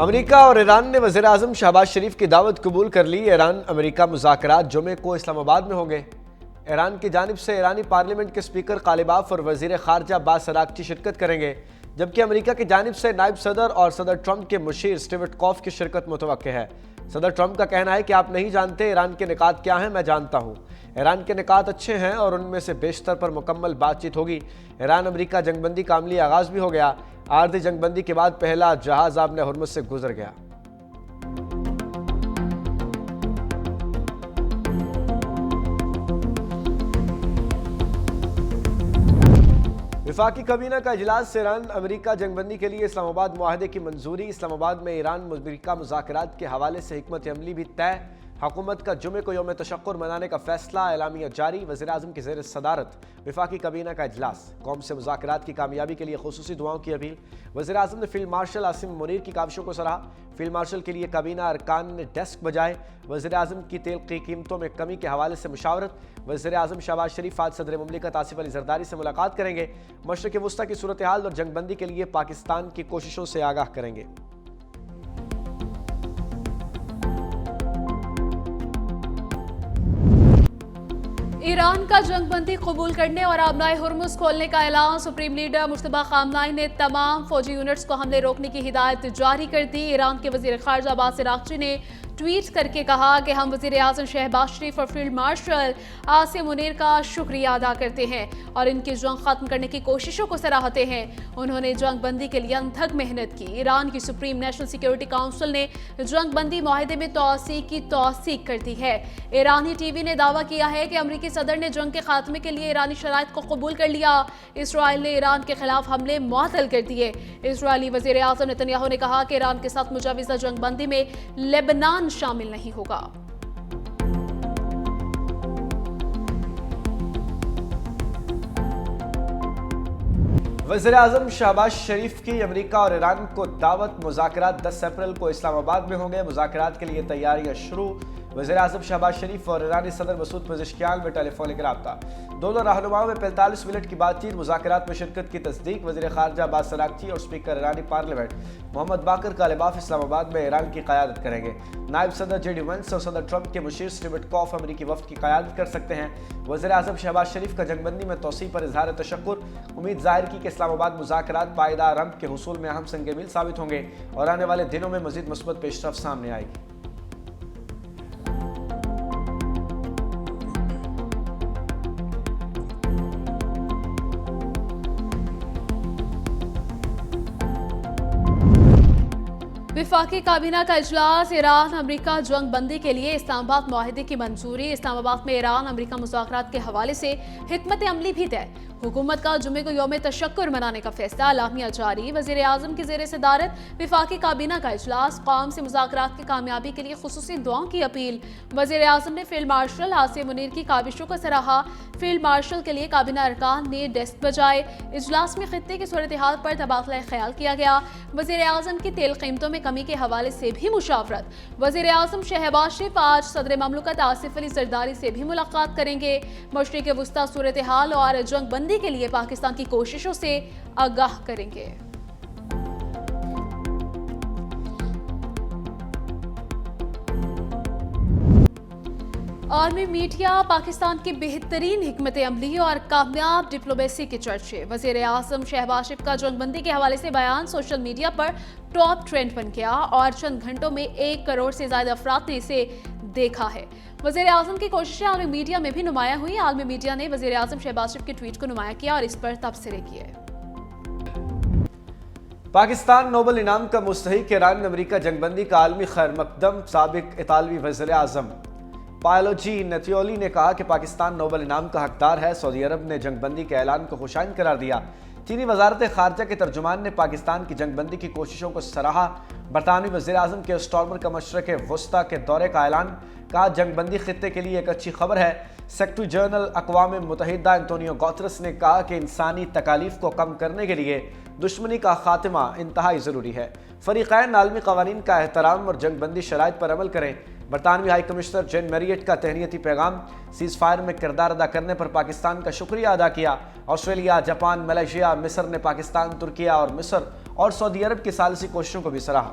امریکہ اور ایران نے وزیر اعظم شہباز شریف کی دعوت قبول کر لی۔ ایران امریکہ مذاکرات جمعے کو اسلام آباد میں ہوں گے۔ ایران کی جانب سے ایرانی پارلیمنٹ کے اسپیکر غالباف اور وزیر خارجہ عباس اراغچی شرکت کریں گے، جبکہ امریکہ کی جانب سے نائب صدر اور صدر ٹرمپ کے مشیر اسٹیو وٹکوف کی شرکت متوقع ہے۔ صدر ٹرمپ کا کہنا ہے کہ آپ نہیں جانتے ایران کے نکات کیا ہیں، میں جانتا ہوں۔ ایران کے نکات اچھے ہیں اور ان میں سے بیشتر پر مکمل بات چیت ہوگی۔ ایران امریکہ جنگ بندی کا عملی آغاز بھی ہو گیا۔ عارضی جنگ بندی کے بعد پہلا جہاز آبِ ہرمز سے گزر گیا۔ وفاقی کابینہ کا اجلاس ایران امریکہ جنگ بندی کے لیے اسلام آباد معاہدے کی منظوری۔ اسلام آباد میں ایران امریکہ مذاکرات کے حوالے سے حکمت عملی بھی طے۔ حکومت کا جمعے کو یوم تشکر منانے کا فیصلہ، اعلامیہ جاری۔ وزیر اعظم کی زیر صدارت وفاقی کابینہ کا اجلاس، قوم سے مذاکرات کی کامیابی کے لیے خصوصی دعاؤں کی اپیل۔ وزیر اعظم نے فیلڈ مارشل عاصم منیر کی کاوشوں کو سراہا۔ فیلڈ مارشل کے لیے کابینہ ارکان نے ڈیسک بجائے۔ وزیر اعظم کی تیل کی قیمتوں میں کمی کے حوالے سے مشاورت۔ وزیر اعظم شہباز شریف آج صدر مملکت آصف علی زرداری سے ملاقات کریں گے۔ مشرق وسطیٰ کی صورتحال اور جنگ بندی کے لیے پاکستان کی کوششوں سے آگاہ کریں گے۔ ایران کا جنگ بندی قبول کرنے اور آبنائے ہرمز کھولنے کا اعلان۔ سپریم لیڈر مجتبیٰ خامنہئی نے تمام فوجی یونٹس کو حملے روکنے کی ہدایت جاری کر دی۔ ایران کے وزیر خارجہ عباس اراغچی نے ٹویٹ کر کے کہا کہ ہم وزیر اعظم شہباز شریف اور فیلڈ مارشل عاصم منیر کا شکریہ ادا کرتے ہیں اور ان کی جنگ ختم کرنے کی کوششوں کو سراہتے ہیں۔ انہوں نے جنگ بندی کے لیے انتھک محنت کی۔ ایران کی سپریم نیشنل سیکیورٹی کونسل نے جنگ بندی معاہدے میں توسیع کی توثیق کر دی ہے۔ ایرانی ٹی وی نے دعویٰ کیا ہے کہ امریکی صدر نے جنگ کے خاتمے کے لیے ایرانی شرائط کو قبول کر لیا۔ اسرائیل نے ایران کے خلاف حملے معطل کر دیے۔ اسرائیلی وزیر اعظم نتنیاہو نے کہا کہ ایران کے ساتھ مجوزہ جنگ بندی میں لبنان شامل نہیں ہوگا۔ وزیر اعظم شہباز شریف کی امریکہ اور ایران کو دعوت۔ مذاکرات 10 اپریل کو اسلام آباد میں ہوں گے۔ مذاکرات کے لیے تیاریاں شروع۔ وزیر اعظم شہباز شریف اور ایرانی صدر مسعود پزشکیان میں ٹیلی فونک رابطہ۔ دونوں رہنماؤں میں 45 منٹ کی بات چیت۔ مذاکرات میں شرکت کی تصدیق۔ وزیر خارجہ عباس اراغچی اور اسپیکر ایرانی پارلیمنٹ محمد باقر غالباف اسلام آباد میں ایران کی قیادت کریں گے۔ نائب صدر جے ڈی وینس اور صدر ٹرمپ کے مشیر اسٹیو وٹکوف امریکی وفد کی قیادت کر سکتے ہیں۔ وزیر اعظم شہباز شریف کا جنگ بندی میں توسیع پر اظہار تشکر۔ امید ظاہر کی کہ اسلام آباد مذاکرات پائیدار امن کے حصول میں اہم سنگ میل ثابت ہوں گے اور آنے والے دنوں میں مزید مثبت پیش رفت سامنے آئے گی۔ وفاقی کابینہ کا اجلاس، ایران امریکہ جنگ بندی کے لیے اسلام آباد معاہدے کی منظوری۔ اسلام آباد میں ایران امریکہ مذاکرات کے حوالے سے حکمت عملی بھی طے۔ حکومت کا جمعے کو یوم تشکر منانے کا فیصلہ، اعلامیہ جاری۔ وزیر اعظم کی زیر صدارت وفاقی کابینہ کا اجلاس، قوم سے مذاکرات کی کامیابی کے لیے خصوصی دعاؤں کی اپیل۔ وزیر اعظم نے فیلڈ مارشل عاصم منیر کی کاوشوں کو سراہا۔ فیلڈ مارشل کے لیے کابینہ ارکان نے ڈیسک بجائے۔ اجلاس میں خطے کی صورتحال پر تبادلہ خیال کیا گیا۔ وزیر اعظم کی تیل قیمتوں میں کمی کے حوالے سے بھی مشاورت۔ وزیر اعظم شہباز شریف آج صدر مملکت آصف علی زرداری سے بھی ملاقات کریں گے۔ مشرق وسطیٰ صورتحال اور جنگ بندی کے لیے پاکستان کی کوششوں سے آگاہ کریں گے۔ عالمی میڈیا پاکستان کی بہترین حکمت عملی اور کامیاب ڈپلومیسی کے چرچے۔ وزیر اعظم شہباز شریف کا جنگ بندی کے حوالے سے بیان سوشل میڈیا پر ٹاپ ٹرینڈ بن گیا اور چند گھنٹوں میں 1 کروڑ سے زائد افراد نے اسے دیکھا ہے۔ وزیر اعظم کی کوششیں عالمی میڈیا میں بھی نمایاں ہوئی۔ عالمی میڈیا نے وزیر اعظم شہباز شریف کے ٹویٹ کو نمایاں کیا اور اس پر تبصرے کیے۔ پاکستان نوبل انعام کا مستحق ایران امریکہ جنگ بندی کا عالمی خیر مقدم سابق اطالوی وزیر اعظم پائلو جی نتیولی نے کہا کہ پاکستان نوبل انعام کا حقدار ہے۔ سعودی عرب نے جنگ بندی کے اعلان کو خوش آئند قرار دیا۔ چینی وزارت خارجہ کے ترجمان نے پاکستان کی جنگ بندی کی کوششوں کو سراہا۔ برطانوی وزیر اعظم کے اسٹارمر کا مشرق وسطیٰ کے دورے کا اعلان، کہا جنگ بندی خطے کے لیے ایک اچھی خبر ہے۔ سیکرٹری جنرل اقوام متحدہ انتونیو گوترس نے کہا کہ انسانی تکالیف کو کم کرنے کے لیے دشمنی کا خاتمہ انتہائی ضروری ہے۔ فریقین عالمی قوانین کا احترام اور جنگ بندی شرائط پر عمل کریں۔ برطانوی ہائی کمشنر جین میریٹ کا تہنیتی پیغام، سیز فائر میں کردار ادا کرنے پر پاکستان کا شکریہ ادا کیا۔ آسٹریلیا، جاپان، ملائیشیا، مصر نے پاکستان، ترکیہ اور مصر اور سعودی عرب کی ثالثی کوششوں کو بھی سراہا۔